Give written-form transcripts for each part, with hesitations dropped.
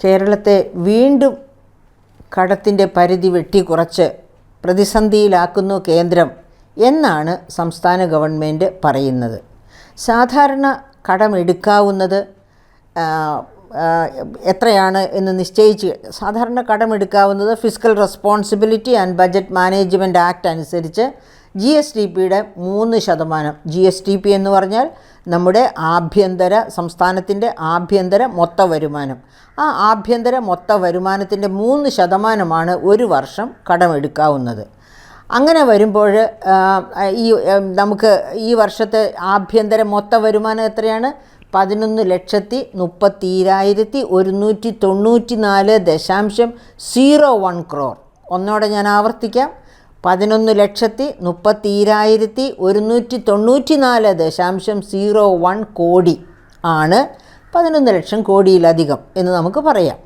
കേരളത്തെ വീണ്ടും കടത്തിൻ്റെ പരിധി വെട്ടിക്കുറച്ച് പ്രതിസന്ധിയിലാക്കുന്നു കേന്ദ്രം എന്നാണ് സംസ്ഥാന ഗവൺമെൻറ് പറയുന്നത്. സാധാരണ കടമെടുക്കാവുന്നത് എത്രയാണ് എന്ന് നിശ്ചയിച്ച് സാധാരണ കടമെടുക്കാവുന്നത് fiscal responsibility and budget management act അനുസരിച്ച് GSDPയുടെ 3%. GSDP എന്ന് പറഞ്ഞാൽ നമ്മുടെ സംസ്ഥാനത്തിൻ്റെ ആഭ്യന്തര മൊത്ത വരുമാനം. ആ ആഭ്യന്തര മൊത്ത വരുമാനത്തിൻ്റെ 3% ഒരു വർഷം കടമെടുക്കാവുന്നത്. അങ്ങനെ വരുമ്പോൾ നമുക്ക് ഈ വർഷത്തെ ആഭ്യന്തര മൊത്ത വരുമാനം എത്രയാണ്? 11,194.01 crore. ഒന്നോടെ ഞാൻ ആവർത്തിക്കാം. 11,194.01 കോടി ആണ് 11 ലക്ഷം കോടിയിലധികം എന്ന് നമുക്ക് പറയാം.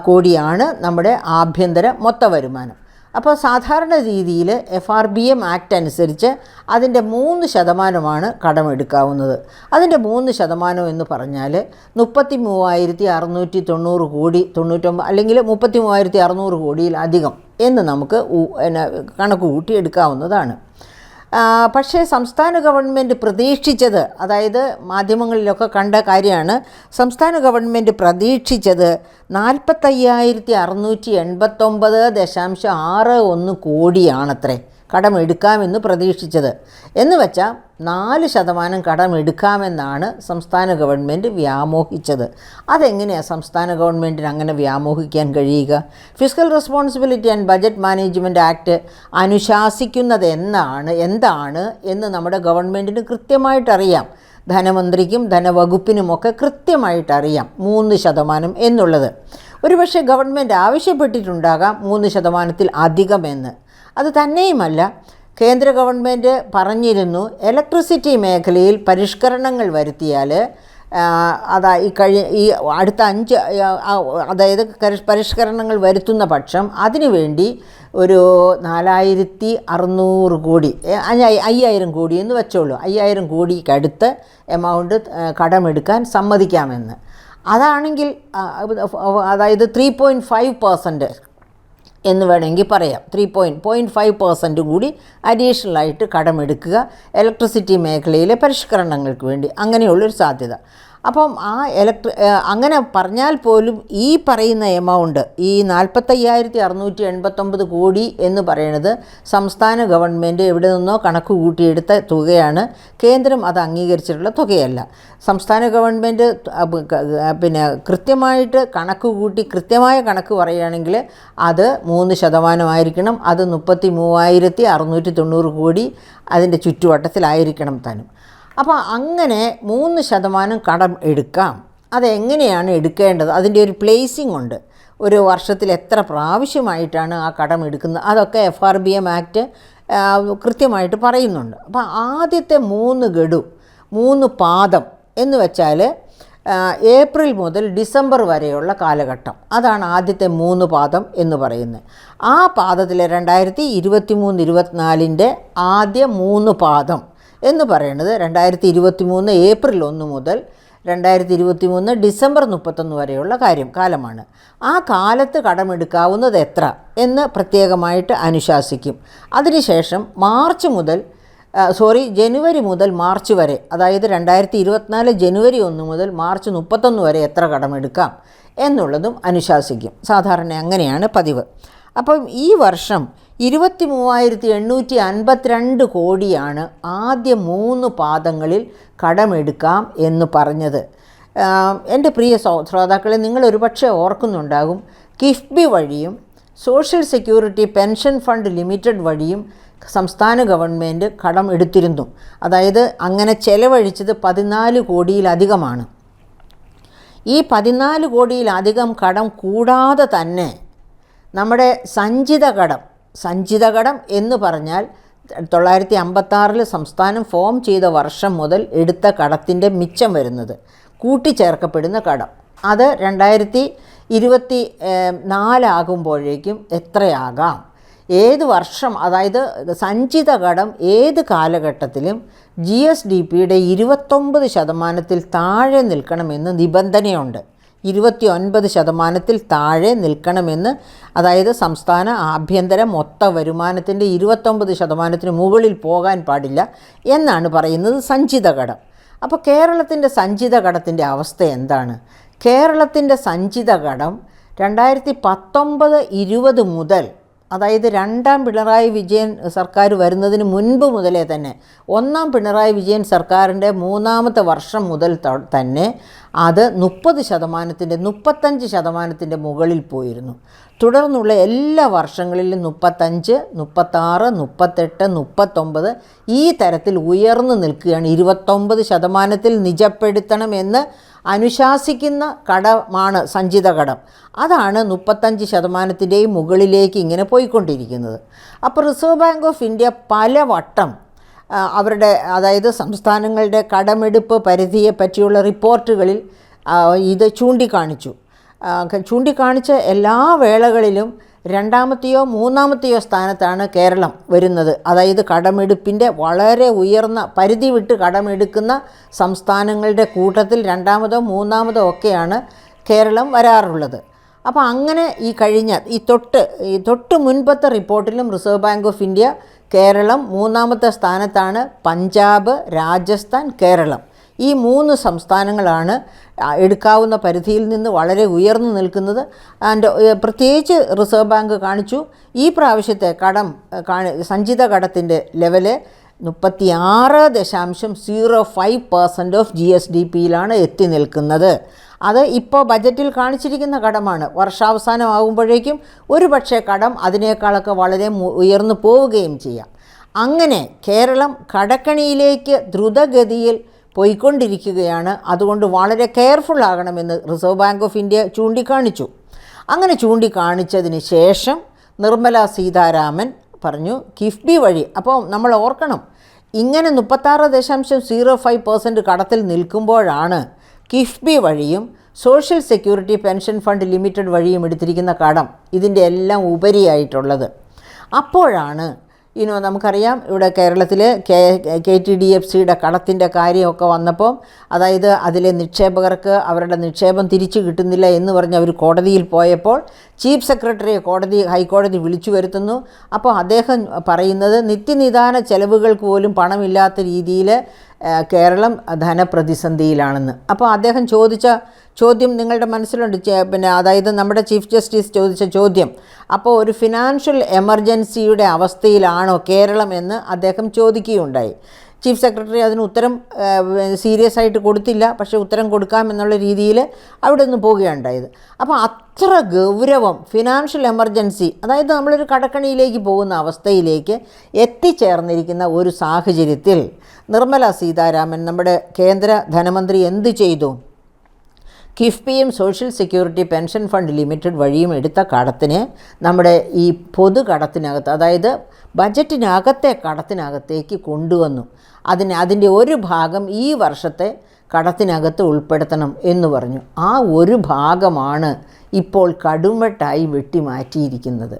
കോടിയാണ് നമ്മുടെ ആഭ്യന്തര മൊത്ത വരുമാനം. അപ്പോൾ സാധാരണ രീതിയിൽ FRBM ആക്ട് അനുസരിച്ച് അതിൻ്റെ 3% കടമെടുക്കാവുന്നത്. അതിൻ്റെ 3% എന്ന് പറഞ്ഞാൽ 33,690 കോടി 99 അല്ലെങ്കിൽ 33,600 കോടിയിലധികം എന്ന് നമുക്ക് കണക്ക് കൂട്ടിയെടുക്കാവുന്നതാണ്. പക്ഷേ സംസ്ഥാന ഗവൺമെൻറ് പ്രതീക്ഷിച്ചത്, അതായത് മാധ്യമങ്ങളിലൊക്കെ കണ്ട കാര്യമാണ്, സംസ്ഥാന ഗവൺമെൻറ് പ്രതീക്ഷിച്ചത് 45,689.61 കോടിയാണത്രേ കടമെടുക്കാമെന്ന് പ്രതീക്ഷിച്ചത്. എന്ന് വെച്ചാൽ 4% കടമെടുക്കാമെന്നാണ് സംസ്ഥാന ഗവൺമെൻറ് വ്യാമോഹിച്ചത്. അതെങ്ങനെയാണ് സംസ്ഥാന ഗവൺമെൻറ്റിന് അങ്ങനെ വ്യാമോഹിക്കാൻ കഴിയുക? Fiscal responsibility and budget management act അനുശാസിക്കുന്നത് എന്താണ് എന്ന് നമ്മുടെ ഗവൺമെൻറ്റിന് കൃത്യമായിട്ടറിയാം. ധനമന്ത്രിക്കും ധനവകുപ്പിനുമൊക്കെ കൃത്യമായിട്ടറിയാം 3% എന്നുള്ളത്. ഒരുപക്ഷെ ഗവൺമെൻറ് ആവശ്യപ്പെട്ടിട്ടുണ്ടാകാം 3%-ൽ അധികമെന്ന്. അത് തന്നെയുമല്ല, കേന്ദ്ര ഗവൺമെൻറ് പറഞ്ഞിരുന്നു ഇലക്ട്രിസിറ്റി മേഖലയിൽ പരിഷ്കരണങ്ങൾ വരുത്തിയാൽ ഈ അടുത്ത 5 അതായത് പരിഷ്കരണങ്ങൾ വരുത്തുന്ന പക്ഷം അതിനുവേണ്ടി ഒരു 4,600 കോടി 5,000 കോടി എന്ന് വെച്ചോളൂ, 5,000 കോടിക്കടുത്ത് എമൗണ്ട് കടമെടുക്കാൻ സമ്മതിക്കാമെന്ന്. അതാണെങ്കിൽ അതായത് 3.5% എന്ന് വേണമെങ്കിൽ പറയാം. 3.5% കൂടി അഡീഷണലായിട്ട് കടമെടുക്കുക ഇലക്ട്രിസിറ്റി മേഖലയിലെ പരിഷ്കരണങ്ങൾക്ക് വേണ്ടി, അങ്ങനെയുള്ളൊരു സാധ്യത. അപ്പം അങ്ങനെ പറഞ്ഞാൽ പോലും ഈ പറയുന്ന എമൗണ്ട്, ഈ 45,689 കോടി എന്ന് പറയുന്നത് സംസ്ഥാന ഗവൺമെൻറ് എവിടെ നിന്നോ കണക്ക് കൂട്ടിയെടുത്ത തുകയാണ്. കേന്ദ്രം അത് അംഗീകരിച്ചിട്ടുള്ള തുകയല്ല. സംസ്ഥാന ഗവൺമെൻറ് കൃത്യമായിട്ട് കണക്ക് കൂട്ടി കൃത്യമായ കണക്ക് പറയുകയാണെങ്കിൽ അത് 3% ആയിരിക്കണം. അത് 33,690 കോടി അതിൻ്റെ ചുറ്റുവട്ടത്തിലായിരിക്കണം താനും. അപ്പോൾ അങ്ങനെ 3% കടം എടുക്കാം. അതെങ്ങനെയാണ് എടുക്കേണ്ടത്? അതിൻ്റെ ഒരു പ്ലേസിംഗ് ഉണ്ട്. ഒരു വർഷത്തിൽ എത്ര പ്രാവശ്യമായിട്ടാണ് ആ കടം എടുക്കുന്നത്, അതൊക്കെ FRBM ആക്ട് കൃത്യമായിട്ട് പറയുന്നുണ്ട്. അപ്പോൾ ആദ്യത്തെ 3 പാദം എന്ന് വെച്ചാൽ ഏപ്രിൽ മുതൽ ഡിസംബർ വരെയുള്ള കാലഘട്ടം, അതാണ് ആദ്യത്തെ 3 പാദം എന്ന് പറയുന്നത്. ആ പാദത്തിലെ 2023-24 ആദ്യ 3 പാദം എന്ന് പറയുന്നത് 2023 ഏപ്രിൽ 1 മുതൽ 2023 ഡിസംബർ 31 വരെയുള്ള കാലമാണ്. ആ കാലത്ത് കടമെടുക്കാവുന്നത് എത്ര എന്ന് പ്രത്യേകമായിട്ട് അനുശാസിക്കും. അതിനുശേഷം ജനുവരി മുതൽ മാർച്ച് വരെ, അതായത് 2024 ജനുവരി 1 മുതൽ മാർച്ച് 31 വരെ എത്ര കടമെടുക്കാം എന്നുള്ളതും അനുശാസിക്കും. സാധാരണ അങ്ങനെയാണ് പതിവ്. അപ്പം ഈ വർഷം 23,852 കോടിയാണ് ആദ്യ 3 പാദങ്ങളിൽ കടമെടുക്കാം എന്ന് പറഞ്ഞത്. എൻ്റെ പ്രിയ ശ്രോതാക്കളെ, നിങ്ങൾ ഒരുപക്ഷെ ഓർക്കുന്നുണ്ടാകും, കിഫ്ബി വഴിയും social security pension fund limited വഴിയും സംസ്ഥാന ഗവൺമെൻറ് കടം എടുത്തിരുന്നു. അതായത് അങ്ങനെ ചെലവഴിച്ചത് 14 കോടിയിലധികമാണ്. ഈ 14 കോടിയിലധികം കടം കൂടാതെ തന്നെ നമ്മുടെ സഞ്ചിത കടം എന്ന് പറഞ്ഞാൽ 956 സംസ്ഥാനം ഫോം ചെയ്ത വർഷം മുതൽ എടുത്ത കടത്തിൻ്റെ മിച്ചം വരുന്നത് കൂട്ടിച്ചേർക്കപ്പെടുന്ന കടം, അത് 2024 ആകുമ്പോഴേക്കും എത്രയാകാം ഏത് വർഷം, അതായത് സഞ്ചിത കടം ഏത് കാലഘട്ടത്തിലും GSDPയുടെ 29% താഴെ നിൽക്കണമെന്ന് നിബന്ധനയുണ്ട്. 29% താഴെ നിൽക്കണമെന്ന്, അതായത് സംസ്ഥാന ആഭ്യന്തര മൊത്ത വരുമാനത്തിൻ്റെ 29% മുകളിൽ പോകാൻ പാടില്ല എന്നാണ് പറയുന്നത് സഞ്ചിത കടം. അപ്പോൾ കേരളത്തിൻ്റെ സഞ്ചിത കടത്തിൻ്റെ അവസ്ഥ എന്താണ്? കേരളത്തിൻ്റെ സഞ്ചിത കടം 2019-20 മുതൽ, അതായത് രണ്ടാം പിണറായി വിജയൻ സർക്കാർ വരുന്നതിന് മുൻപ് മുതലേ തന്നെ, ഒന്നാം പിണറായി വിജയൻ സർക്കാരിൻ്റെ 3ാമത്തെ വർഷം മുതൽ തന്നെ അത് 35% മുകളിൽ പോയിരുന്നു. തുടർന്നുള്ള എല്ലാ വർഷങ്ങളിലും 35, 36, 38, 39 ഈ തരത്തിൽ ഉയർന്നു നിൽക്കുകയാണ്. 29% നിജപ്പെടുത്തണമെന്ന് അനുശാസിക്കുന്ന കടമാണ് സഞ്ചിത കടം. അതാണ് 35%-ൻ്റെയും മുകളിലേക്ക് ഇങ്ങനെ പോയിക്കൊണ്ടിരിക്കുന്നത്. അപ്പോൾ റിസർവ് ബാങ്ക് ഓഫ് ഇന്ത്യ പലവട്ടം അവരുടെ, അതായത് സംസ്ഥാനങ്ങളുടെ കടമെടുപ്പ് പരിധിയെ പറ്റിയുള്ള റിപ്പോർട്ടുകളിൽ ഇത് ചൂണ്ടിക്കാണിച്ച എല്ലാ വേളകളിലും 2ാമത്തെയോ 3ാമത്തെയോ സ്ഥാനത്താണ് കേരളം വരുന്നത്. അതായത് കടമെടുപ്പിൻ്റെ വളരെ ഉയർന്ന പരിധി വിട്ട് കടമെടുക്കുന്ന സംസ്ഥാനങ്ങളുടെ കൂട്ടത്തിൽ 2ാമതോ 3ാമതോ ഒക്കെയാണ് കേരളം വരാറുള്ളത്. അപ്പോൾ അങ്ങനെ ഈ തൊട്ട് മുൻപത്തെ റിപ്പോർട്ടിലും reserve bank of India Keralam 3ാമത്തെ സ്ഥാനത്താണ്. പഞ്ചാബ്, രാജസ്ഥാൻ, കേരളം ഈ 3 സംസ്ഥാനങ്ങളാണ് എടുക്കാവുന്ന പരിധിയിൽ നിന്ന് വളരെ ഉയർന്നു നിൽക്കുന്നത്. പ്രത്യേകിച്ച് റിസർവ് ബാങ്ക് കാണിച്ചു ഈ പ്രാവശ്യത്തെ സഞ്ചിത കടത്തിൻ്റെ ലെവല് 36.05% ഓഫ് GSDPയിലാണ് എത്തി നിൽക്കുന്നത്. അത് ഇപ്പോൾ ബജറ്റിൽ കാണിച്ചിരിക്കുന്ന കടമാണ്. വർഷാവസാനമാകുമ്പോഴേക്കും ഒരുപക്ഷെ കടം അതിനേക്കാളൊക്കെ വളരെ ഉയർന്നു പോവുകയും ചെയ്യാം. അങ്ങനെ കേരളം കടക്കണിയിലേക്ക് ദ്രുതഗതിയിൽ പോയിക്കൊണ്ടിരിക്കുകയാണ്. അതുകൊണ്ട് വളരെ കെയർഫുൾ ആകണമെന്ന് റിസർവ് ബാങ്ക് ഓഫ് ഇന്ത്യ ചൂണ്ടിക്കാണിച്ചു. അങ്ങനെ ചൂണ്ടിക്കാണിച്ചതിന് ശേഷം നിർമ്മല സീതാരാമൻ പറഞ്ഞു കിഫ്ബി വഴി. അപ്പോൾ നമ്മൾ ഓർക്കണം, ഇങ്ങനെ 36.05% കടത്തിൽ നിൽക്കുമ്പോഴാണ് കിഫ്ബി വഴിയും social security pension fund limited വഴിയും എടുത്തിരിക്കുന്ന കടം ഇതിൻ്റെ എല്ലാം ഉപരിയായിട്ടുള്ളത്. അപ്പോഴാണ് നമുക്കറിയാം ഇവിടെ കേരളത്തിൽ KTDFCയുടെ കടത്തിൻ്റെ കാര്യമൊക്കെ വന്നപ്പോൾ, അതായത് അതിലെ നിക്ഷേപകർക്ക് അവരുടെ നിക്ഷേപം തിരിച്ചു കിട്ടുന്നില്ല എന്ന് പറഞ്ഞ് അവർ കോടതിയിൽ പോയപ്പോൾ ചീഫ് സെക്രട്ടറിയെ ഹൈക്കോടതി വിളിച്ചു വരുത്തുന്നു. അപ്പോൾ അദ്ദേഹം പറയുന്നത് നിത്യനിദാന ചെലവുകൾക്ക് പോലും പണമില്ലാത്ത രീതിയിൽ കേരളം ധനപ്രതിസന്ധിയിലാണെന്ന്. അപ്പോൾ അദ്ദേഹം ചോദിച്ച ചോദ്യം നിങ്ങളുടെ മനസ്സിലുണ്ട്. അതായത് നമ്മുടെ ചീഫ് ജസ്റ്റിസ് ചോദിച്ച ചോദ്യം, അപ്പോൾ ഒരു ഫിനാൻഷ്യൽ എമർജൻസിയുടെ അവസ്ഥയിലാണോ കേരളം എന്ന് അദ്ദേഹം ചോദിക്കുകയുണ്ടായി. ചീഫ് സെക്രട്ടറി അതിന് ഉത്തരം സീരിയസ് ആയിട്ട് കൊടുത്തില്ല. പക്ഷേ ഉത്തരം കൊടുക്കാമെന്നുള്ള രീതിയിൽ അവിടെ നിന്ന് പോവുകയുണ്ടായത്. അപ്പോൾ അത്ര ഗൗരവം ഫിനാൻഷ്യൽ എമർജൻസി, അതായത് നമ്മളൊരു കടക്കണിയിലേക്ക് പോകുന്ന അവസ്ഥയിലേക്ക് എത്തിച്ചേർന്നിരിക്കുന്ന ഒരു സാഹചര്യത്തിൽ നിർമ്മല സീതാരാമൻ, നമ്മുടെ കേന്ദ്ര ധനമന്ത്രി, എന്ത് ചെയ്തു? കിഫ്ബിയും social security pension fund limited വഴിയും എടുത്ത കടത്തിന് നമ്മുടെ ഈ പൊതു കടത്തിനകത്ത്, അതായത് ബജറ്റിനകത്തെ കടത്തിനകത്തേക്ക് കൊണ്ടുവന്നു. അതിൻ്റെ ഒരു ഭാഗം ഈ വർഷത്തെ കടത്തിനകത്ത് ഉൾപ്പെടുത്തണം എന്ന് പറഞ്ഞു. ആ ഒരു ഭാഗമാണ് ഇപ്പോൾ കടുംവെട്ടായി വെട്ടിമാറ്റിയിരിക്കുന്നത്.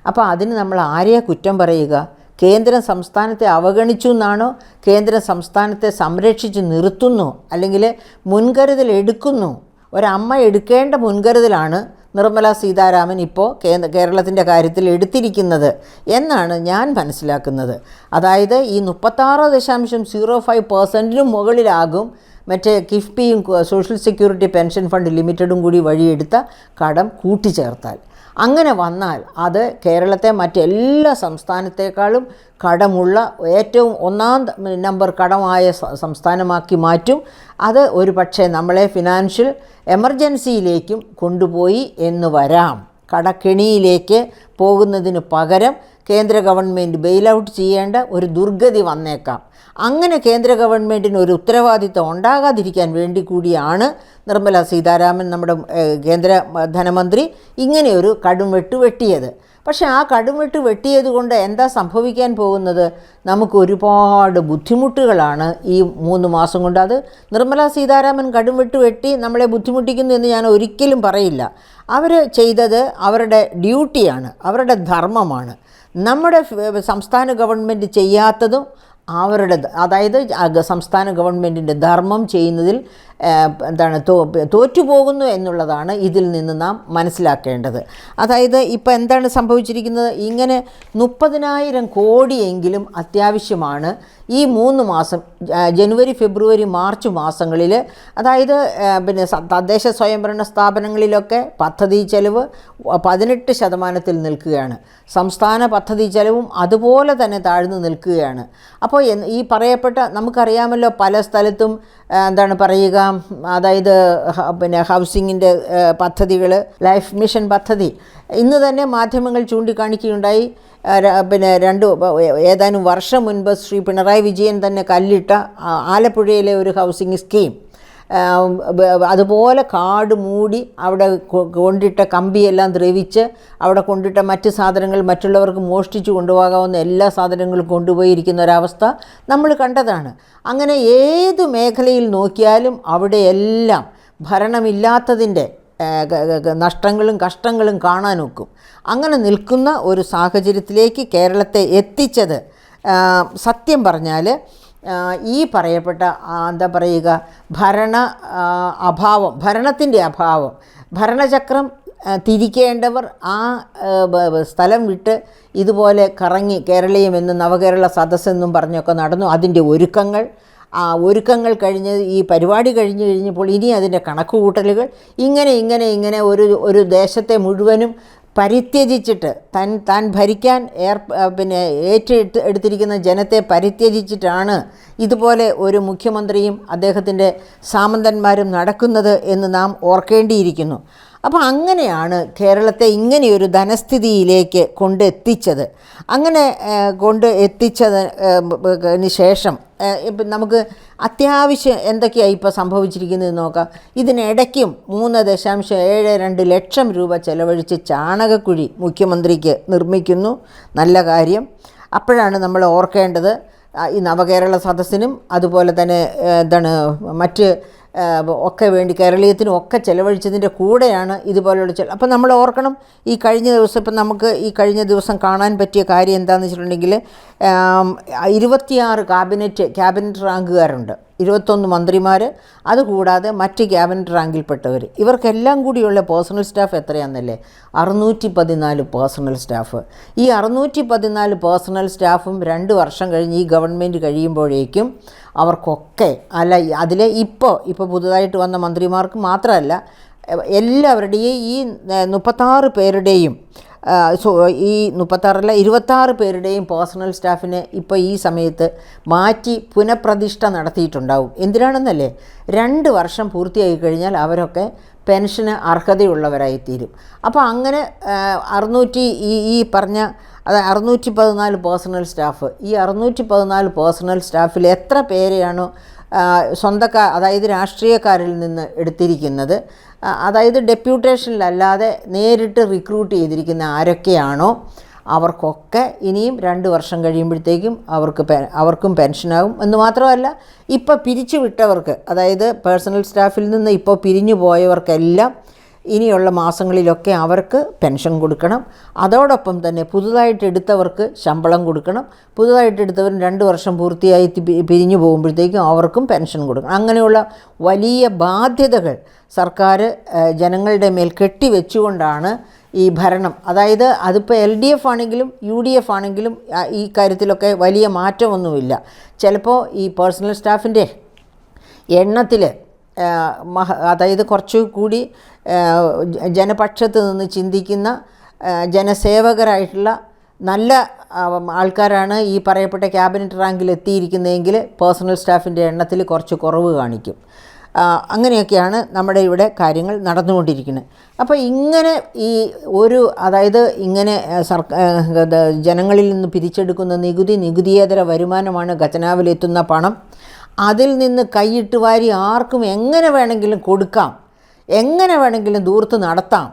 അപ്പോൾ അതിന് നമ്മൾ ആരെയാ കുറ്റം പറയുക? കേന്ദ്രം സംസ്ഥാനത്തെ അവഗണിച്ചു എന്നാണോ? കേന്ദ്രം സംസ്ഥാനത്തെ സംരക്ഷിച്ച് നിർത്തുന്നു, അല്ലെങ്കിൽ മുൻകരുതൽ എടുക്കുന്നു? ഒരമ്മ എടുക്കേണ്ട മുൻകരുതലാണ് നിർമ്മല സീതാരാമൻ ഇപ്പോൾ കേരളത്തിൻ്റെ കാര്യത്തിൽ എടുത്തിരിക്കുന്നത് എന്നാണ് ഞാൻ മനസ്സിലാക്കുന്നത്. അതായത് ഈ 36.05%-നും മുകളിലാകും മറ്റേ കിഫ്ബിയും സോഷ്യൽ സെക്യൂരിറ്റി പെൻഷൻ ഫണ്ട് ലിമിറ്റഡും കൂടി വഴിയെടുത്ത കടം കൂട്ടിച്ചേർത്താൽ. അങ്ങനെ വന്നാൽ അത് കേരളത്തെ മറ്റെല്ലാ സംസ്ഥാനത്തേക്കാളും കടമുള്ള ഏറ്റവും 1ാം നമ്പർ കടമായ സംസ്ഥാനമാക്കി മാറ്റും. അത് ഒരു പക്ഷേ നമ്മളെ ഫിനാൻഷ്യൽ എമർജൻസിയിലേക്കും കൊണ്ടുപോയി എന്ന് വരാം. കടക്കെണിയിലേക്ക് പോകുന്നതിന് പകരം കേന്ദ്ര ഗവൺമെൻറ് ബെയിൽ ഔട്ട് ചെയ്യേണ്ട ഒരു ദുർഗതി വന്നേക്കാം. അങ്ങനെ കേന്ദ്ര ഗവൺമെൻറ്റിന് ഒരു ഉത്തരവാദിത്വം ഉണ്ടാകാതിരിക്കാൻ വേണ്ടി കൂടിയാണ് നിർമ്മല സീതാരാമൻ, നമ്മുടെ കേന്ദ്ര ധനമന്ത്രി, ഇങ്ങനെയൊരു കടുംവെട്ട് വെട്ടിയത്. പക്ഷേ ആ കടുംവെട്ട് വെട്ടിയത് കൊണ്ട് എന്താ സംഭവിക്കാൻ പോകുന്നത്? നമുക്ക് ഒരുപാട് ബുദ്ധിമുട്ടുകളാണ് ഈ 3 മാസം കൊണ്ട്. അത് നിർമ്മല സീതാരാമൻ കടുംവെട്ട് വെട്ടി നമ്മളെ ബുദ്ധിമുട്ടിക്കുന്നു എന്ന് ഞാൻ ഒരിക്കലും പറയില്ല. അവർ ചെയ്തത് അവരുടെ ഡ്യൂട്ടിയാണ്, അവരുടെ ധർമ്മമാണ്. നമ്മുടെ സംസ്ഥാന ഗവൺമെൻറ് ചെയ്യാത്തതും അവരുടെ, അതായത് സംസ്ഥാന ഗവൺമെൻറ്റിൻ്റെ ധർമ്മം ചെയ്യുന്നതിൽ എന്താണ് തോറ്റുപോകുന്നു എന്നുള്ളതാണ് ഇതിൽ നിന്ന് നാം മനസ്സിലാക്കേണ്ടത്. അതായത് ഇപ്പോൾ എന്താണ് സംഭവിച്ചിരിക്കുന്നത്, ഇങ്ങനെ 30,000 കോടിയെങ്കിലും അത്യാവശ്യമാണ് ഈ 3 മാസം, ജനുവരി ഫെബ്രുവരി മാർച്ച് മാസങ്ങളിൽ. അതായത് പിന്നെ തദ്ദേശ സ്വയംഭരണ സ്ഥാപനങ്ങളിലൊക്കെ പദ്ധതി ചെലവ് 18% നിൽക്കുകയാണ്. സംസ്ഥാന പദ്ധതി ചെലവും അതുപോലെ തന്നെ താഴ്ന്നു നിൽക്കുകയാണ്. അപ്പോൾ ഈ പറയപ്പെട്ട, നമുക്കറിയാമല്ലോ പല സ്ഥലത്തും എന്താണ് പറയുക, അതായത് പിന്നെ ഹൗസിങ്ങിൻ്റെ പദ്ധതികൾ, ലൈഫ് മിഷൻ പദ്ധതി ഇന്ന് തന്നെ മാധ്യമങ്ങൾ ചൂണ്ടിക്കാണിക്കുകയുണ്ടായി. പിന്നെ ഏതാനും വർഷം മുൻപ് ശ്രീ പിണറായി വിജയൻ തന്നെ കല്ലിട്ട ആലപ്പുഴയിലെ ഒരു ഹൗസിംഗ് സ്കീം, അതുപോലെ കാട് മൂടി അവിടെ കൊണ്ടിട്ട കമ്പിയെല്ലാം ദ്രവിച്ച് അവിടെ കൊണ്ടിട്ട മറ്റ് സാധനങ്ങൾ മറ്റുള്ളവർക്ക് മോഷ്ടിച്ചു കൊണ്ടുപോകാവുന്ന എല്ലാ സാധനങ്ങളും കൊണ്ടുപോയിരിക്കുന്ന ഒരവസ്ഥ നമ്മൾ കണ്ടതാണ്. അങ്ങനെ ഏതു മേഖലയിൽ നോക്കിയാലും അവിടെയെല്ലാം ഭരണമില്ലാത്തതിൻ്റെ നഷ്ടങ്ങളും കഷ്ടങ്ങളും കാണാനൊക്കും. അങ്ങനെ നിൽക്കുന്ന ഒരു സാഹചര്യത്തിലേക്ക് കേരളത്തെ എത്തിച്ചത് സത്യം പറഞ്ഞാൽ ഈ പറയപ്പെട്ട എന്താ പറയുക, ഭരണത്തിൻ്റെ അഭാവം, ഭരണചക്രം തിരിക്കേണ്ടവർ ആ സ്ഥലം വിട്ട് ഇതുപോലെ കറങ്ങി കേരളീയം എന്നും നവകേരള സദസ്സെന്നും പറഞ്ഞൊക്കെ നടന്നു. അതിൻ്റെ ഒരുക്കങ്ങൾ കഴിഞ്ഞ് ഈ പരിപാടി കഴിഞ്ഞപ്പോൾ ഇനി അതിൻ്റെ കണക്കുകൂട്ടലുകൾ, ഇങ്ങനെ ഒരു ദേശത്തെ മുഴുവനും പരിത്യജിച്ചിട്ട് താൻ ഭരിക്കാൻ ഏറ്റെടുത്തിരിക്കുന്ന ജനത്തെ പരിത്യജിച്ചിട്ടാണ് ഇതുപോലെ ഒരു മുഖ്യമന്ത്രിയും അദ്ദേഹത്തിൻ്റെ സാമന്തന്മാരും നടക്കുന്നത് എന്ന് നാം ഓർക്കേണ്ടിയിരിക്കുന്നു. അപ്പോൾ അങ്ങനെയാണ് കേരളത്തെ ഇങ്ങനെയൊരു ധനസ്ഥിതിയിലേക്ക് കൊണ്ടെത്തിച്ചത്. അങ്ങനെ എത്തിച്ചതിന് ശേഷം ഇപ്പം നമുക്ക് അത്യാവശ്യം എന്തൊക്കെയാണ് ഇപ്പോൾ സംഭവിച്ചിരിക്കുന്നത് നോക്കാം. ഇതിനിടയ്ക്കും 3.72 ലക്ഷം രൂപ ചെലവഴിച്ച് ചാണകക്കുഴി മുഖ്യമന്ത്രിക്ക് നിർമ്മിക്കുന്നു. നല്ല കാര്യം. അപ്പോഴാണ് നമ്മൾ ഓർക്കേണ്ടത് ഈ നവകേരള സദസ്സിനും അതുപോലെ തന്നെ മറ്റ് ഒക്കെ വേണ്ടി കേരളീയത്തിനും ഒക്കെ ചെലവഴിച്ചതിൻ്റെ കൂടെയാണ് ഇതുപോലുള്ള അപ്പോൾ നമ്മൾ ഓർക്കണം, ഈ കഴിഞ്ഞ ദിവസം കാണാൻ പറ്റിയ കാര്യം എന്താണെന്ന് വെച്ചിട്ടുണ്ടെങ്കിൽ 26 ക്യാബിനറ്റ് റാങ്കുകാരുണ്ട്, 21 മന്ത്രിമാർ, അതുകൂടാതെ മറ്റ് ക്യാബിനറ്റ് റാങ്കിൽപ്പെട്ടവർ. ഇവർക്കെല്ലാം കൂടിയുള്ള പേഴ്സണൽ സ്റ്റാഫ് എത്രയാണെന്നല്ലേ? 614 personal staff. ഈ 614 പേഴ്സണൽ സ്റ്റാഫും 2 വർഷം കഴിഞ്ഞ് ഈ ഗവൺമെൻറ് കഴിയുമ്പോഴേക്കും അവർക്കൊക്കെ അതിലെ ഇപ്പോൾ പുതുതായിട്ട് വന്ന മന്ത്രിമാർക്ക് മാത്രമല്ല എല്ലാവരുടെയും ഈ 36 പേരുടെയും ഈ 26 പേരുടെയും പേഴ്സണൽ സ്റ്റാഫിനെ ഇപ്പോൾ ഈ സമയത്ത് മാറ്റി പുനഃപ്രതിഷ്ഠ നടത്തിയിട്ടുണ്ടാവും. എന്തിനാണെന്നല്ലേ? 2 വർഷം പൂർത്തിയായി കഴിഞ്ഞാൽ അവരൊക്കെ പെൻഷന് അർഹതയുള്ളവരായിത്തീരും. അപ്പോൾ അങ്ങനെ 614 പേഴ്സണൽ സ്റ്റാഫ്, ഈ 614 പേഴ്സണൽ സ്റ്റാഫിൽ എത്ര പേരെയാണോ അതായത് രാഷ്ട്രീയക്കാരിൽ നിന്ന് എടുത്തിരിക്കുന്നത്, അതായത് ഡെപ്യൂട്ടേഷനിലല്ലാതെ നേരിട്ട് റിക്രൂട്ട് ചെയ്തിരിക്കുന്ന ആരൊക്കെയാണോ അവർക്കൊക്കെ ഇനിയും 2 വർഷം കഴിയുമ്പോഴത്തേക്കും അവർക്കും പെൻഷനാകും. എന്ന് മാത്രമല്ല, ഇപ്പോൾ പിരിച്ചുവിട്ടവർക്ക്, അതായത് പേഴ്സണൽ സ്റ്റാഫിൽ നിന്ന് ഇപ്പോൾ പിരിഞ്ഞു പോയവർക്കെല്ലാം ഇനിയുള്ള മാസങ്ങളിലൊക്കെ അവർക്ക് പെൻഷൻ കൊടുക്കണം. അതോടൊപ്പം തന്നെ പുതുതായിട്ട് എടുത്തവർക്ക് ശമ്പളം കൊടുക്കണം. പുതുതായിട്ട് എടുത്തവരും 2 വർഷം പൂർത്തിയായി പിരിഞ്ഞു പോകുമ്പോഴത്തേക്കും അവർക്കും പെൻഷൻ കൊടുക്കണം. അങ്ങനെയുള്ള വലിയ ബാധ്യതകൾ സർക്കാർ ജനങ്ങളുടെ മേൽ കെട്ടിവെച്ചുകൊണ്ടാണ് ഈ ഭരണം, അതായത് അതിപ്പോൾ LDF ആണെങ്കിലും UDF ആണെങ്കിലും ഈ കാര്യത്തിലൊക്കെ വലിയ മാറ്റമൊന്നുമില്ല. ചിലപ്പോൾ ഈ പേഴ്സണൽ സ്റ്റാഫിൻ്റെ എണ്ണത്തിൽ അതായത് കുറച്ചുകൂടി ജനപക്ഷത്ത് നിന്ന് ചിന്തിക്കുന്ന ജനസേവകരായിട്ടുള്ള നല്ല ആൾക്കാരാണ് ഈ പറയപ്പെട്ട ക്യാബിനറ്റ് റാങ്കിൽ എത്തിയിരിക്കുന്നതെങ്കിൽ പേഴ്സണൽ സ്റ്റാഫിൻ്റെ എണ്ണത്തിൽ കുറച്ച് കുറവ് കാണിക്കും. അങ്ങനെയൊക്കെയാണ് നമ്മുടെ ഇവിടെ കാര്യങ്ങൾ നടന്നുകൊണ്ടിരിക്കുന്നത്. അപ്പോൾ ഇങ്ങനെ അതായത് ഇങ്ങനെ ജനങ്ങളിൽ നിന്ന് പിരിച്ചെടുക്കുന്ന നികുതിയേതര വരുമാനമാണ് ഖജനാവിലെത്തുന്ന പണം. അതിൽ നിന്ന് കൈയിട്ട് വാരി ആർക്കും എങ്ങനെ വേണമെങ്കിലും കൊടുക്കാം, എങ്ങനെ വേണമെങ്കിലും ദൂർത്ത് നടത്താം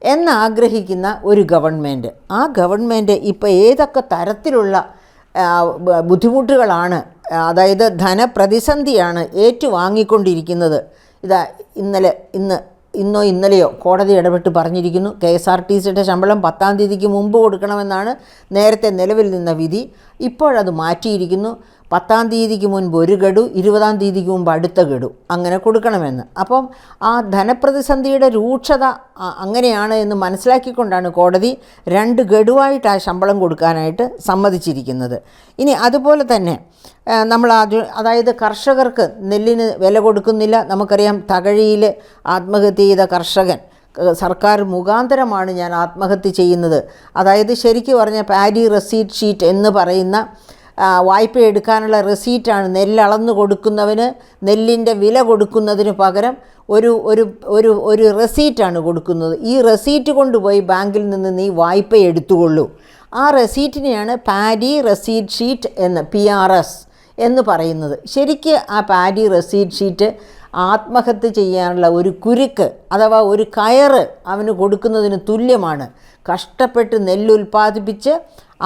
എന്നാഗ്രഹിക്കുന്ന ഒരു ഗവൺമെൻറ്. ആ ഗവൺമെൻറ് ഇപ്പോൾ ഏതൊക്കെ തരത്തിലുള്ള ബുദ്ധിമുട്ടുകളാണ്, അതായത് ധനപ്രതിസന്ധിയാണ് ഏറ്റുവാങ്ങിക്കൊണ്ടിരിക്കുന്നത്. ഇന്ന് ഇന്നോ ഇന്നലെയോ കോടതി ഇടപെട്ട് പറഞ്ഞിരിക്കുന്നു, KSRTCയുടെ ശമ്പളം 10-ാം തീയതിക്ക് മുമ്പ് കൊടുക്കണമെന്നാണ് നേരത്തെ നിലവിൽ നിന്ന വിധി. ഇപ്പോഴത് മാറ്റിയിരിക്കുന്നു. 10-ാം തീയതിക്ക് മുൻപ് ഒരു ഗഡു, 20-ാം തീയതിക്ക് മുമ്പ് അടുത്ത ഗഡു, അങ്ങനെ കൊടുക്കണമെന്ന്. അപ്പം ആ ധനപ്രതിസന്ധിയുടെ രൂക്ഷത അങ്ങനെയാണ് എന്ന് മനസ്സിലാക്കിക്കൊണ്ടാണ് കോടതി 2 ഗഡുവായിട്ട് ആ ശമ്പളം കൊടുക്കാനായിട്ട് സമ്മതിച്ചിരിക്കുന്നത്. ഇനി അതുപോലെ തന്നെ അതായത് കർഷകർക്ക് നെല്ലിന് വില കൊടുക്കുന്നില്ല. നമുക്കറിയാം, തകഴിയിൽ ആത്മഹത്യ ചെയ്ത കർഷകൻ സർക്കാർ മുഖാന്തരമാണ് ഞാൻ ആത്മഹത്യ ചെയ്യുന്നത്, അതായത് ശരിക്കും പറഞ്ഞ പാഡി റെസീറ്റ് ഷീറ്റ് എന്ന് പറയുന്ന വായ്പ എടുക്കാനുള്ള റെസീറ്റാണ്. നെല്ലളന്ന് കൊടുക്കുന്നവന് നെല്ലിൻ്റെ വില കൊടുക്കുന്നതിന് പകരം ഒരു ഒരു ഒരു ഒരു റെസീറ്റാണ് കൊടുക്കുന്നത്. ഈ റെസീറ്റ് കൊണ്ടുപോയി ബാങ്കിൽ നിന്ന് നീ വായ്പ എടുത്തുകൊള്ളൂ. ആ റെസീറ്റിനെയാണ് പാഡി റെസീറ്റ് ഷീറ്റ് എന്ന് PRS എന്ന് പറയുന്നത്. ശരിക്ക് ആ പാഡി റെസീറ്റ് ഷീറ്റ് ആത്മഹത്യ ചെയ്യാനുള്ള ഒരു കുരുക്ക് അഥവാ ഒരു കയറ് അവന് കൊടുക്കുന്നതിന് തുല്യമാണ്. കഷ്ടപ്പെട്ട് നെല്ലുൽപ്പാദിപ്പിച്ച്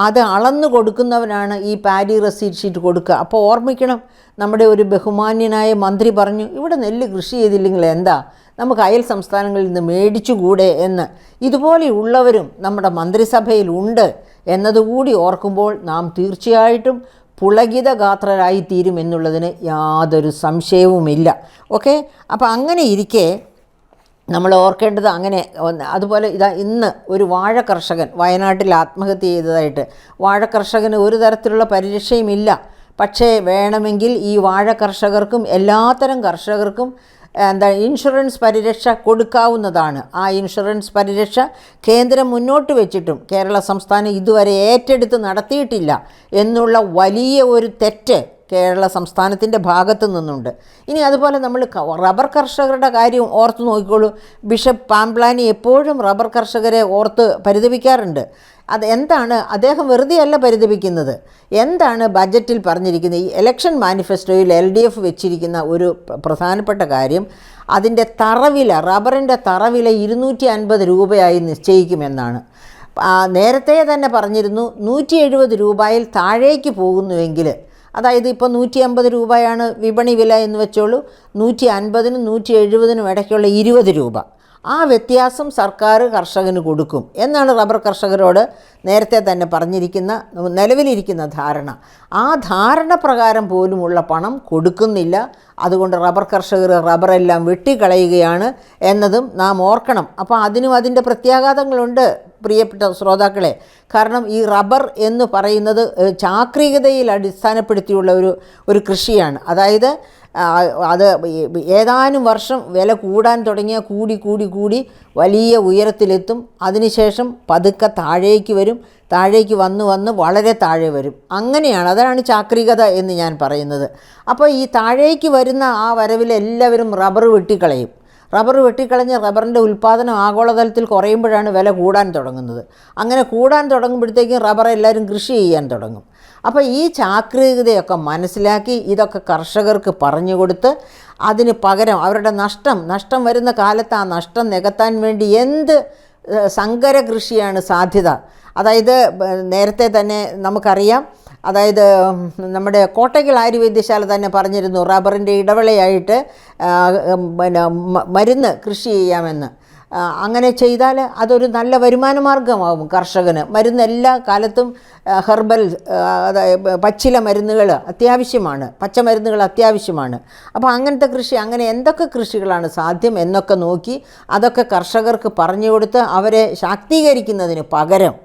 അത് അളന്നു കൊടുക്കുന്നവനാണ് ഈ പാഡി റെസീറ്റ് ഷീറ്റ് കൊടുക്കുക. അപ്പോൾ ഓർമ്മിക്കണം, നമ്മുടെ ഒരു ബഹുമാന്യനായ മന്ത്രി പറഞ്ഞു, ഇവിടെ നെല്ല് കൃഷി ചെയ്തില്ലെങ്കിൽ എന്താ, നമുക്ക് അയൽ സംസ്ഥാനങ്ങളിൽ നിന്ന് മേടിച്ചുകൂടെ എന്ന്. ഇതുപോലെയുള്ളവരും നമ്മുടെ മന്ത്രിസഭയിൽ ഉണ്ട് എന്നതുകൂടി ഓർക്കുമ്പോൾ നാം തീർച്ചയായിട്ടും പുളകിതഗാത്രരായിത്തീരും എന്നുള്ളതിന് യാതൊരു സംശയവുമില്ല. ഓക്കെ, അപ്പോൾ അങ്ങനെ ഇരിക്കെ നമ്മൾ ഓർക്കേണ്ടത് അങ്ങനെ. അതുപോലെ ഇന്ന് ഒരു വാഴ കർഷകൻ വയനാട്ടിൽ ആത്മഹത്യ ചെയ്തതായിട്ട്. വാഴ കർഷകന് ഒരു തരത്തിലുള്ള പരിരക്ഷയുമില്ല. പക്ഷേ വേണമെങ്കിൽ ഈ വാഴ കർഷകർക്കും എല്ലാത്തരം കർഷകർക്കും ഇൻഷുറൻസ് പരിരക്ഷ കൊടുക്കാവുന്നതാണ്. ആ ഇൻഷുറൻസ് പരിരക്ഷ കേന്ദ്രം മുന്നോട്ട് വെച്ചിട്ടും കേരള സംസ്ഥാനം ഇതുവരെ ഏറ്റെടുത്ത് നടത്തിയിട്ടില്ല എന്നുള്ള വലിയ ഒരു തെറ്റ് കേരള സംസ്ഥാനത്തിൻ്റെ ഭാഗത്തു നിന്നുണ്ട്. ഇനി അതുപോലെ നമ്മൾ റബ്ബർ കർഷകരുടെ കാര്യം ഓർത്ത് നോക്കിക്കോളൂ. ബിഷപ്പ് പാംപ്ലാനി എപ്പോഴും റബ്ബർ കർഷകരെ ഓർത്ത് പരിതപിക്കാറുണ്ട്. അത് എന്താണ്, അദ്ദേഹം വെറുതെയല്ല പരിതപിക്കുന്നത്. എന്താണ് ബജറ്റിൽ പറഞ്ഞിരിക്കുന്നത്? ഈ ഇലക്ഷൻ മാനിഫെസ്റ്റോയിൽ LDF വെച്ചിരിക്കുന്ന ഒരു പ്രധാനപ്പെട്ട കാര്യം, അതിൻ്റെ തറവില, റബ്ബറിൻ്റെ തറവില 250 രൂപയായി നിശ്ചയിക്കുമെന്നാണ്. നേരത്തെ തന്നെ പറഞ്ഞിരുന്നു 170 രൂപയിൽ താഴേക്ക് പോകുന്നുവെങ്കിൽ, അതായത് ഇപ്പോൾ 150 രൂപയാണ് വിപണി വില എന്ന് വെച്ചോളൂ, 150-നും 170-നും ഇടയ്ക്കുള്ള 20 രൂപ, ആ വ്യത്യാസം സർക്കാർ കർഷകന് കൊടുക്കും എന്നാണ് റബ്ബർ കർഷകരോട് നേരത്തെ തന്നെ പറഞ്ഞിരിക്കുന്ന നിലവിലിരിക്കുന്ന ധാരണ. ആ ധാരണ പ്രകാരം പോലുമുള്ള പണം കൊടുക്കുന്നില്ല. അതുകൊണ്ട് റബ്ബർ കർഷകർ റബ്ബറെല്ലാം വെട്ടിക്കളയുകയാണ് എന്നതും നാം ഓർക്കണം. അപ്പോൾ അതിനും അതിൻ്റെ പ്രത്യാഘാതങ്ങളുണ്ട് പ്രിയപ്പെട്ട ശ്രോതാക്കളെ. കാരണം ഈ റബ്ബർ എന്ന് പറയുന്നത് ചാക്രികതയിൽ അടിസ്ഥാനപ്പെടുത്തിയുള്ള ഒരു കൃഷിയാണ്. അതായത് അത് ഏതാനും വർഷം വില കൂടാൻ തുടങ്ങിയാൽ കൂടി കൂടി കൂടി വലിയ ഉയരത്തിലെത്തും. അതിനുശേഷം പതുക്കെ താഴേക്ക് വരും, താഴേക്ക് വന്ന് വളരെ താഴെ വരും. അങ്ങനെയാണ്, അതാണ് ചാക്രികത എന്ന് ഞാൻ പറയുന്നത്. അപ്പോൾ ഈ താഴേക്ക് വരുന്ന ആ വരവിൽ എല്ലാവരും റബ്ബർ വെട്ടിക്കളയും. റബ്ബർ വെട്ടിക്കളഞ്ഞ് റബ്ബറിൻ്റെ ഉൽപ്പാദനം ആഗോളതലത്തിൽ കുറയുമ്പോഴാണ് വില കൂടാൻ തുടങ്ങുന്നത്. അങ്ങനെ കൂടാൻ തുടങ്ങുമ്പോഴത്തേക്കും റബ്ബർ എല്ലാവരും കൃഷി ചെയ്യാൻ തുടങ്ങും. അപ്പോൾ ഈ ചാക്രികതയൊക്കെ മനസ്സിലാക്കി ഇതൊക്കെ കർഷകർക്ക് പറഞ്ഞു കൊടുത്ത് അതിന് പകരം അവരുടെ നഷ്ടം വരുന്ന കാലത്ത് ആ നഷ്ടം നികത്താൻ വേണ്ടി എന്ത് സങ്കര കൃഷിയാണ് സാധ്യത. അതായത് നേരത്തെ തന്നെ നമുക്കറിയാം, അതായത് നമ്മുടെ കോട്ടയ്ക്കൽ ആര്യവൈദ്യശാല തന്നെ പറഞ്ഞിരുന്നു റബ്ബറിൻ്റെ ഇടവേളയായിട്ട് മരുന്ന് കൃഷി ചെയ്യാമെന്ന്. അങ്ങനെ ചെയ്താൽ അതൊരു നല്ല വരുമാന മാർഗമാകും കർഷകന്. മരുന്ന് എല്ലാ കാലത്തും ഹെർബൽ, അതായത് പച്ചില മരുന്നുകൾ അത്യാവശ്യമാണ്, പച്ചമരുന്നുകൾ അത്യാവശ്യമാണ്. അപ്പോൾ അങ്ങനത്തെ കൃഷി, അങ്ങനെ എന്തൊക്കെ കൃഷികളാണ് സാധ്യം എന്നൊക്കെ നോക്കി അതൊക്കെ കർഷകർക്ക് പറഞ്ഞു കൊടുത്ത് അവരെ ശാക്തീകരിക്കുന്നതിന് പകരം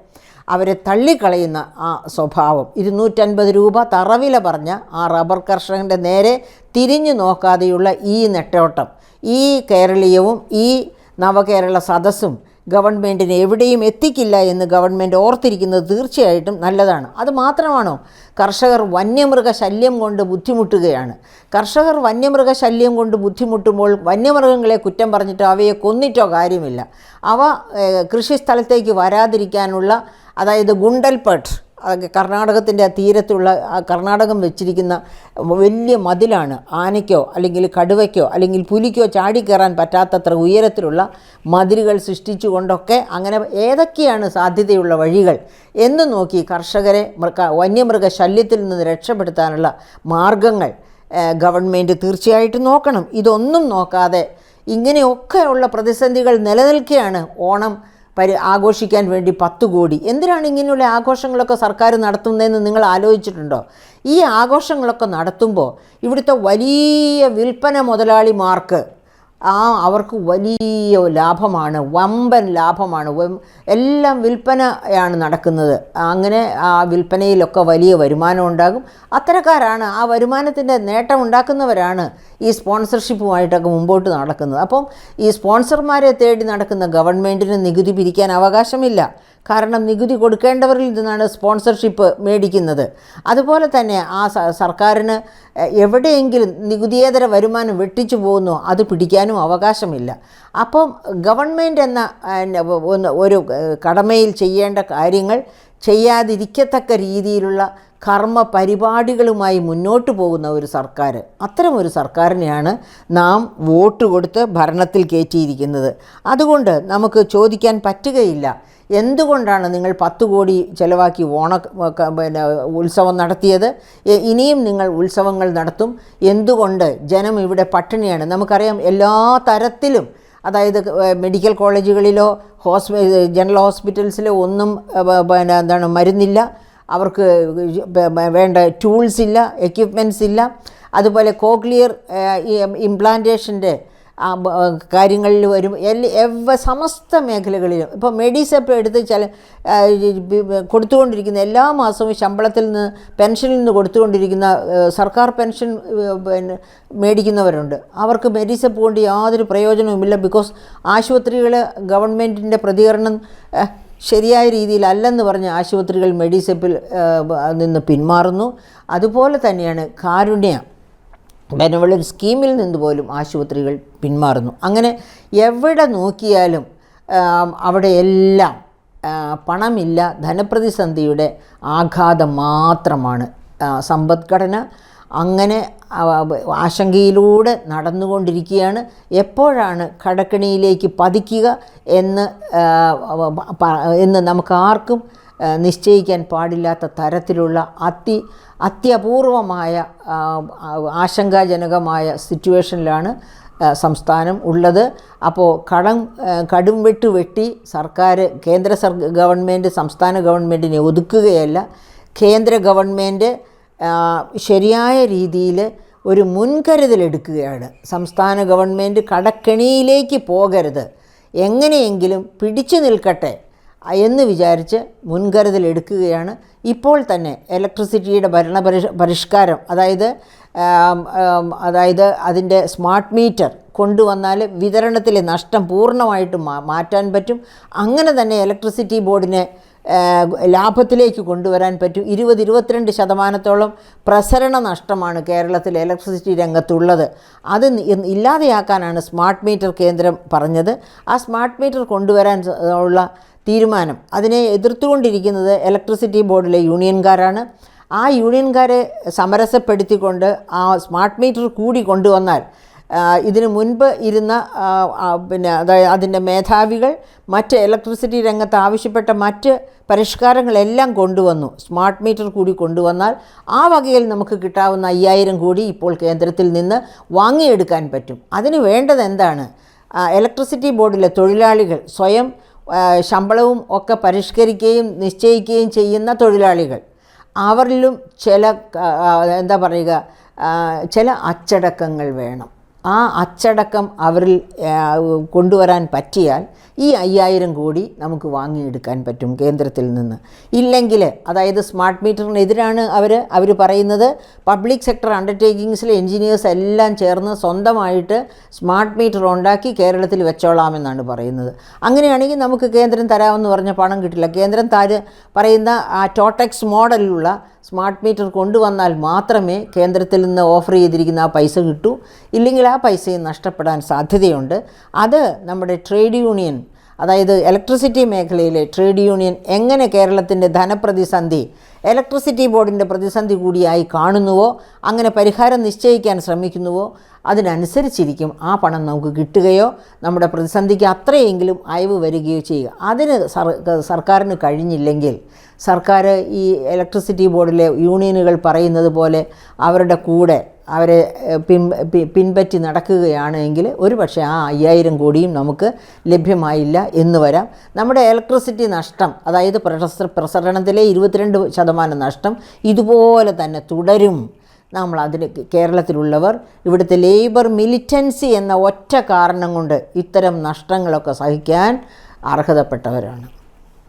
അവരെ തള്ളിക്കളയുന്ന ആ സ്വഭാവം, 250 രൂപ തറവില പറഞ്ഞ ആ റബ്ബർ കർഷകൻ്റെ നേരെ തിരിഞ്ഞു നോക്കാതെയുള്ള ഈ നെട്ടോട്ടം, ഈ കേരളീയവും ഈ നവകേരള സദസ്സും ഗവൺമെൻറ്റിന് എവിടെയും എത്തിക്കില്ല എന്ന് ഗവൺമെൻറ് ഓർത്തിരിക്കുന്നത് തീർച്ചയായിട്ടും നല്ലതാണ്. അത് മാത്രമാണോ, കർഷകർ വന്യമൃഗശല്യം കൊണ്ട് ബുദ്ധിമുട്ടുകയാണ്. കർഷകർ വന്യമൃഗശല്യം കൊണ്ട് ബുദ്ധിമുട്ടുമ്പോൾ വന്യമൃഗങ്ങളെ കുറ്റം പറഞ്ഞിട്ടോ അവയെ കൊന്നിട്ടോ കാര്യമില്ല. അവ കൃഷിസ്ഥലത്തേക്ക് വരാതിരിക്കാനുള്ള, അതായത് ഗുണ്ടൽപേട്ട്, കർണാടകത്തിൻ്റെ തീരത്തുള്ള കർണാടകം വെച്ചിരിക്കുന്ന വലിയ മതിലാണ്. ആനയ്ക്കോ അല്ലെങ്കിൽ കടുവയ്ക്കോ അല്ലെങ്കിൽ പുലിക്കോ ചാടിക്കയറാൻ പറ്റാത്തത്ര ഉയരത്തിലുള്ള മതിലുകൾ സൃഷ്ടിച്ചുകൊണ്ടൊക്കെ അങ്ങനെ ഏതൊക്കെയാണ് സാധ്യതയുള്ള വഴികൾ എന്ന് നോക്കി കർഷകരെ വന്യമൃഗശല്യത്തിൽ നിന്ന് രക്ഷപ്പെടുത്താനുള്ള മാർഗങ്ങൾ ഗവൺമെൻറ് തീർച്ചയായിട്ടും നോക്കണം. ഇതൊന്നും നോക്കാതെ ഇങ്ങനെയൊക്കെയുള്ള പ്രതിസന്ധികൾ നിലനിൽക്കുകയാണ് ഓണം ആഘോഷിക്കാൻ വേണ്ടി 10 കോടി. എന്തിനാണ് ഇങ്ങനെയുള്ള ആഘോഷങ്ങളൊക്കെ സർക്കാർ നടത്തുന്നതെന്ന് നിങ്ങൾ ആലോചിച്ചിട്ടുണ്ടോ? ഈ ആഘോഷങ്ങളൊക്കെ നടത്തുമ്പോൾ ഇവിടുത്തെ വലിയ വിൽപ്പന മുതലാളിമാർക്ക് അവർക്ക് വലിയ ലാഭമാണ്, വമ്പൻ ലാഭമാണ്. എല്ലാം വിൽപ്പനയാണ് നടക്കുന്നത്. അങ്ങനെ ആ വിൽപ്പനയിലൊക്കെ വലിയ വരുമാനം ഉണ്ടാകും. അത്തരക്കാരാണ്, ആ വരുമാനത്തിൻ്റെ നേട്ടം ഉണ്ടാക്കുന്നവരാണ് ഈ സ്പോൺസർഷിപ്പുമായിട്ടൊക്കെ മുമ്പോട്ട് നടക്കുന്നത്. അപ്പം ഈ സ്പോൺസർമാരെ തേടി നടക്കുന്ന ഗവൺമെൻറ്റിന് നികുതി പിരിക്കാൻ അവകാശമില്ല. കാരണം നികുതി കൊടുക്കേണ്ടവരിൽ നിന്നാണ് സ്പോൺസർഷിപ്പ് മേടിക്കുന്നത്. അതുപോലെ തന്നെ ആ സർക്കാരിന് എവിടെയെങ്കിലും നികുതിയേതര വരുമാനം വെട്ടിച്ചു പോകുന്നോ അത് പിടിക്കാനും അവകാശമില്ല. അപ്പം ഗവൺമെൻറ് എന്ന ഒരു കടമയിൽ ചെയ്യേണ്ട കാര്യങ്ങൾ ചെയ്യാതിരിക്കത്തക്ക രീതിയിലുള്ള കർമ്മ പരിപാടികളുമായി മുന്നോട്ട് പോകുന്ന ഒരു സർക്കാർ, അത്തരം ഒരു സർക്കാരിനെയാണ് നാം വോട്ട് കൊടുത്ത് ഭരണത്തിൽ കയറ്റിയിരിക്കുന്നത്. അതുകൊണ്ട് നമുക്ക് ചോദിക്കാൻ പറ്റുകയില്ല, എന്തുകൊണ്ടാണ് നിങ്ങൾ 10 കോടി ചിലവാക്കി ഉത്സവം നടത്തിയത്? ഇനിയും നിങ്ങൾ ഉത്സവങ്ങൾ നടത്തും. എന്തുകൊണ്ട് ജനം ഇവിടെ പട്ടിണിയാണ്? നമുക്കറിയാം, എല്ലാ തരത്തിലും, അതായത് മെഡിക്കൽ കോളേജുകളിലോ ജനറൽ ഹോസ്പിറ്റൽസിലോ ഒന്നും മരുന്നില്ല, അവർക്ക് വേണ്ട ടൂൾസ് ഇല്ല, എക്യുപ്മെൻറ്റ്സ് ഇല്ല. അതുപോലെ കോക്ലിയർ ഇംപ്ലാന്റേഷൻ്റെ കാര്യങ്ങളിൽ വരും. സമസ്ത മേഖലകളിലും ഇപ്പോൾ മെഡിസെപ്പ് എടുത്ത് കൊടുത്തുകൊണ്ടിരിക്കുന്ന, എല്ലാ മാസവും ശമ്പളത്തിൽ നിന്ന് പെൻഷനിൽ നിന്ന് കൊടുത്തുകൊണ്ടിരിക്കുന്ന സർക്കാർ പെൻഷൻ മേടിക്കുന്നവരുണ്ട്. അവർക്ക് മെഡിസെപ്പ് കൊണ്ട് യാതൊരു പ്രയോജനവുമില്ല. ബിക്കോസ് ആശുപത്രികൾ ഗവൺമെൻറ്റിൻ്റെ പ്രതികരണം ശരിയായ രീതിയിലല്ലെന്ന് പറഞ്ഞ് ആശുപത്രികൾ മെഡിസെപ്പിൽ നിന്ന് പിന്മാറുന്നു. അതുപോലെ തന്നെയാണ് കാരുണ്യ ബെനവലൻ സ്കീമിൽ നിന്ന് പോലും ആശുപത്രികൾ പിന്മാറുന്നു. അങ്ങനെ എവിടെ നോക്കിയാലും അവിടെയെല്ലാം പണമില്ല, ധനപ്രതിസന്ധിയുടെ ആഘാതം മാത്രമാണ്. സമ്പദ്ഘടന അങ്ങനെ ആശങ്കയിലൂടെ നടന്നുകൊണ്ടിരിക്കുകയാണ്. എപ്പോഴാണ് കടക്കെണിയിലേക്ക് പതിക്കുക എന്ന് നമുക്കാർക്കും നിശ്ചയിക്കാൻ പാടില്ലാത്ത തരത്തിലുള്ള അത്യപൂർവമായ ആശങ്കാജനകമായ സിറ്റുവേഷനിലാണ് സംസ്ഥാനം ഉള്ളത്. അപ്പോൾ കടും വെട്ടി സർക്കാർ ഗവൺമെൻറ് സംസ്ഥാന ഗവൺമെൻറ്റിനെ ഒതുക്കുകയല്ല, കേന്ദ്ര ഗവൺമെൻറ് ശരിയായ രീതിയിൽ ഒരു മുൻകരുതലെടുക്കുകയാണ്. സംസ്ഥാന ഗവൺമെൻറ് കടക്കെണിയിലേക്ക് പോകരുത്, എങ്ങനെയെങ്കിലും പിടിച്ചു നിൽക്കട്ടെ എന്ന് വിചാരിച്ച് മുൻകരുതലെടുക്കുകയാണ്. ഇപ്പോൾ തന്നെ ഇലക്ട്രിസിറ്റിയുടെ പരിഷ്കാരം, അതായത് അതിൻ്റെ സ്മാർട്ട് മീറ്റർ കൊണ്ടുവന്നാൽ വിതരണത്തിലെ നഷ്ടം പൂർണ്ണമായിട്ടും മാറ്റാൻ പറ്റും. അങ്ങനെ തന്നെ ഇലക്ട്രിസിറ്റി ബോർഡിനെ ലാഭത്തിലേക്ക് കൊണ്ടുവരാൻ പറ്റും. 20-22% പ്രസരണ നഷ്ടമാണ് കേരളത്തിൽ ഇലക്ട്രിസിറ്റി രംഗത്തുള്ളത്. അത് ഇല്ലാതെയാക്കാനാണ് സ്മാർട്ട് മീറ്റർ കേന്ദ്രം പറഞ്ഞത്. ആ സ്മാർട്ട് മീറ്റർ കൊണ്ടുവരാൻ ഉള്ള തീരുമാനം, അതിനെ എതിർത്തുകൊണ്ടിരിക്കുന്നത് ഇലക്ട്രിസിറ്റി ബോർഡിലെ യൂണിയൻകാരാണ്. ആ യൂണിയൻകാരെ സമരസപ്പെടുത്തിക്കൊണ്ട് ആ സ്മാർട്ട് മീറ്റർ കൂടി കൊണ്ടുവന്നാൽ ഇതിനു മുൻപ് ഇരുന്ന അതായത് അതിൻ്റെ മേധാവികൾ മറ്റ് ഇലക്ട്രിസിറ്റി രംഗത്ത് ആവശ്യപ്പെട്ട മറ്റ് പരിഷ്കാരങ്ങളെല്ലാം കൊണ്ടുവന്നു. സ്മാർട്ട് മീറ്റർ കൂടി കൊണ്ടുവന്നാൽ ആ വകയിൽ നമുക്ക് കിട്ടാവുന്ന 5000 കോടി ഇപ്പോൾ കേന്ദ്രത്തിൽ നിന്ന് വാങ്ങിയെടുക്കാൻ പറ്റും. അതിന് വേണ്ടത് എന്താണ്? ഇലക്ട്രിസിറ്റി ബോർഡിലെ തൊഴിലാളികൾ സ്വയം ശമ്പളവും ഒക്കെ പരിഷ്കരിക്കുകയും നിശ്ചയിക്കുകയും ചെയ്യുന്ന തൊഴിലാളികൾ, അവരിലും ചില അച്ചടക്കങ്ങൾ വേണം. ആ അച്ചടക്കം അവരിൽ കൊണ്ടുവരാൻ പറ്റിയാൽ ഈ 5000 കോടി നമുക്ക് വാങ്ങിയെടുക്കാൻ പറ്റും കേന്ദ്രത്തിൽ നിന്ന്. ഇല്ലെങ്കിൽ, അതായത് സ്മാർട്ട് മീറ്ററിനെതിരാണ് അവർ പറയുന്നത്. പബ്ലിക് സെക്ടർ അണ്ടർടേക്കിങ്സിലെ എൻജിനീയേഴ്സ് എല്ലാം ചേർന്ന് സ്വന്തമായിട്ട് സ്മാർട്ട് മീറ്റർ ഉണ്ടാക്കി കേരളത്തിൽ വെച്ചോളാമെന്നാണ് പറയുന്നത്. അങ്ങനെയാണെങ്കിൽ നമുക്ക് കേന്ദ്രം തരാമെന്ന് പറഞ്ഞ പണം കിട്ടില്ല. കേന്ദ്രം പറയുന്ന ആ ടോട്ടക്സ് മോഡലിലുള്ള സ്മാർട്ട് മീറ്റർ കൊണ്ടുവന്നാൽ മാത്രമേ കേന്ദ്രത്തിൽ നിന്ന് ഓഫർ ചെയ്തിരിക്കുന്ന ആ പൈസ കിട്ടൂ. ഇല്ലെങ്കിൽ ആ പൈസയും നഷ്ടപ്പെടാൻ സാധ്യതയുണ്ട്. അത് നമ്മുടെ ട്രേഡ് യൂണിയൻ, അതായത് ഇലക്ട്രിസിറ്റി മേഖലയിലെ ട്രേഡ് യൂണിയൻ എങ്ങനെ കേരളത്തിൻ്റെ ധനപ്രതിസന്ധി ഇലക്ട്രിസിറ്റി ബോർഡിൻ്റെ പ്രതിസന്ധി കൂടിയായി കാണുന്നുവോ, അങ്ങനെ പരിഹാരം നിശ്ചയിക്കാൻ ശ്രമിക്കുന്നുവോ, അതിനനുസരിച്ചിരിക്കും ആ പണം നമുക്ക് കിട്ടുകയോ നമ്മുടെ പ്രതിസന്ധിക്ക് അത്രയെങ്കിലും അയവ് വരികയോ ചെയ്യുക. അതിന് സർക്കാരിന് കഴിഞ്ഞില്ലെങ്കിൽ സർക്കാർ ഈ ഇലക്ട്രിസിറ്റി ബോർഡിലെ യൂണിയനുകൾ പറയുന്നത് പോലെ അവരുടെ കൂടെ അവരെ പിൻപറ്റി നടക്കുകയാണെങ്കിൽ ഒരുപക്ഷെ ആ 5000 കോടിയും നമുക്ക് ലഭ്യമായില്ല എന്ന് വരാം. നമ്മുടെ ഇലക്ട്രിസിറ്റി നഷ്ടം, അതായത് പ്രസരണത്തിലെ 22% നഷ്ടം ഇതുപോലെ തന്നെ തുടരും. നമ്മൾ അതിന് കേരളത്തിലുള്ളവർ ഇവിടുത്തെ ലേബർ മിലിറ്റൻസി എന്ന ഒറ്റ കാരണം കൊണ്ട് ഇത്തരം നഷ്ടങ്ങളൊക്കെ സഹിക്കാൻ അർഹതപ്പെട്ടവരാണ്.